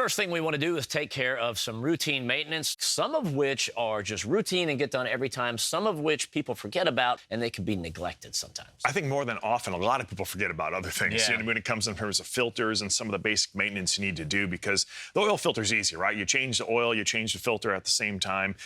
first thing we want to do is take care of some routine maintenance, some of which are just routine and get done every time, some of which people forget about, and they can be neglected sometimes. I think more than often, a lot of people forget about other things when it comes in terms of filters and some of the basic maintenance you need to do, because the oil filter is easy, right? You change the oil, you change the filter at the same time.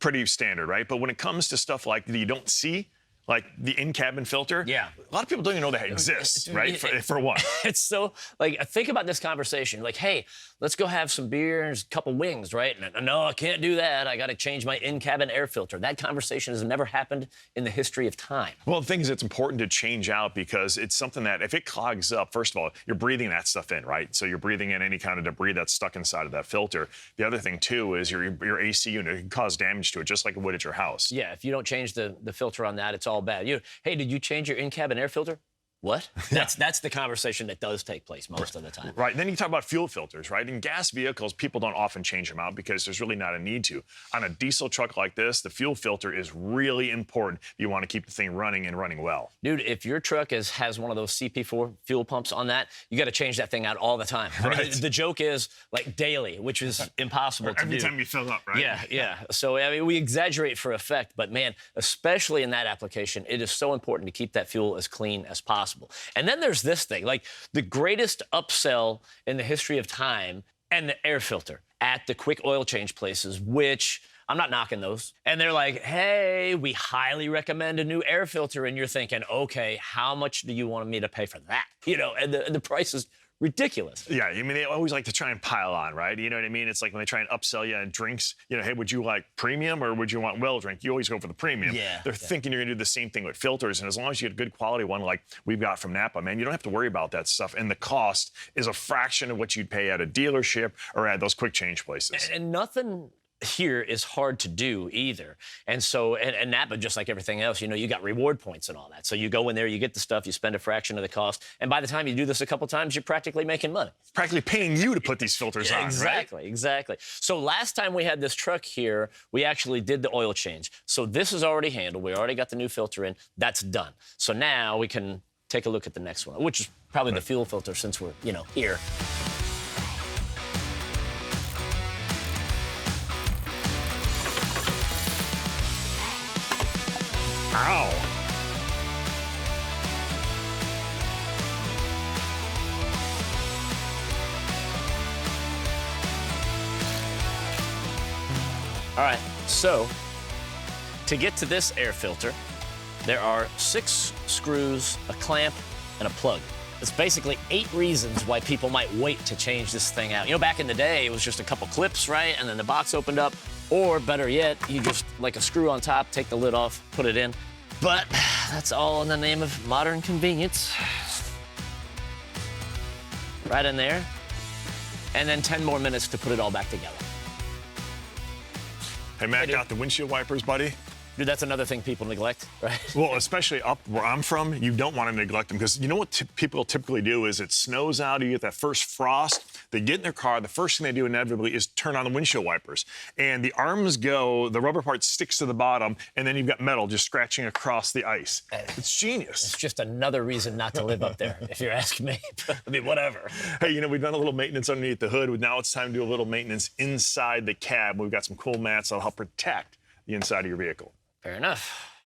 Pretty standard, right? But when it comes to stuff like that you don't see, like the in-cabin filter, a lot of people don't even know that exists, right? For one. It's so, like, think about this conversation. Like, hey, let's go have some beer and a couple wings, right? And, no, I can't do that. I got to change my in-cabin air filter. That conversation has never happened in the history of time. Well, the thing is, it's important to change out because it's something that if it clogs up, first of all, you're breathing that stuff in, right? So you're breathing in any kind of debris that's stuck inside of that filter. The other thing, too, is your AC unit can cause damage to it, just like it would at your house. Yeah, if you don't change the filter on that, it's all bad. Hey, did you change your in-cabin air filter? What? That's the conversation that does take place most of the time. Right. And then you talk about fuel filters, right? In gas vehicles, people don't often change them out because there's really not a need to. On a diesel truck like this, the fuel filter is really important. You want to keep the thing running and running well. Dude, if your truck has one of those CP4 fuel pumps on that, you got to change that thing out all the time. Right. I mean, the joke is like daily, which is impossible to do. Every time you fill up, right? Yeah. So, I mean, we exaggerate for effect, but man, especially in that application, it is so important to keep that fuel as clean as possible. And then there's this thing, like the greatest upsell in the history of time, and the air filter at the quick oil change places, which I'm not knocking those. And they're like, hey, we highly recommend a new air filter. And you're thinking, okay, how much do you want me to pay for that? And the price is ridiculous. Yeah, I mean, they always like to try and pile on, right? You know what I mean? It's like when they try and upsell you on drinks, hey, would you like premium or would you want well drink? You always go for the premium. They're thinking you're gonna do the same thing with filters, and as long as you get a good quality one like we've got from NAPA, man, you don't have to worry about that stuff, and the cost is a fraction of what you'd pay at a dealership or at those quick change places. And nothing here is hard to do either. And so, and NAPA, just like everything else, you got reward points and all that. So you go in there, you get the stuff, you spend a fraction of the cost, and by the time you do this a couple times, you're practically making money. Practically paying you to put these filters on, right? Exactly. So last time we had this truck here, we actually did the oil change. So this is already handled. We already got the new filter in. That's done. So now we can take a look at the next one, which is probably the fuel filter since we're, here. Ow. All right, so to get to this air filter, there are 6 screws, a clamp, and a plug. It's basically 8 reasons why people might wait to change this thing out. Back in the day, it was just a couple clips, right? And then the box opened up. Or better yet, you just, like a screw on top, take the lid off, put it in. But that's all in the name of modern convenience. Right in there. And then 10 more minutes to put it all back together. Hey, Matt, got the windshield wipers, buddy? Dude, that's another thing people neglect, right? Well, especially up where I'm from, you don't want to neglect them because you know what people typically do is it snows out, you get that first frost, they get in their car, the first thing they do inevitably is turn on the windshield wipers. And the arms go, the rubber part sticks to the bottom, and then you've got metal just scratching across the ice. It's genius. It's just another reason not to live up there, if you're asking me. I mean, whatever. Hey, we've done a little maintenance underneath the hood. Now it's time to do a little maintenance inside the cab. We've got some cool mats that'll help protect the inside of your vehicle. Fair enough.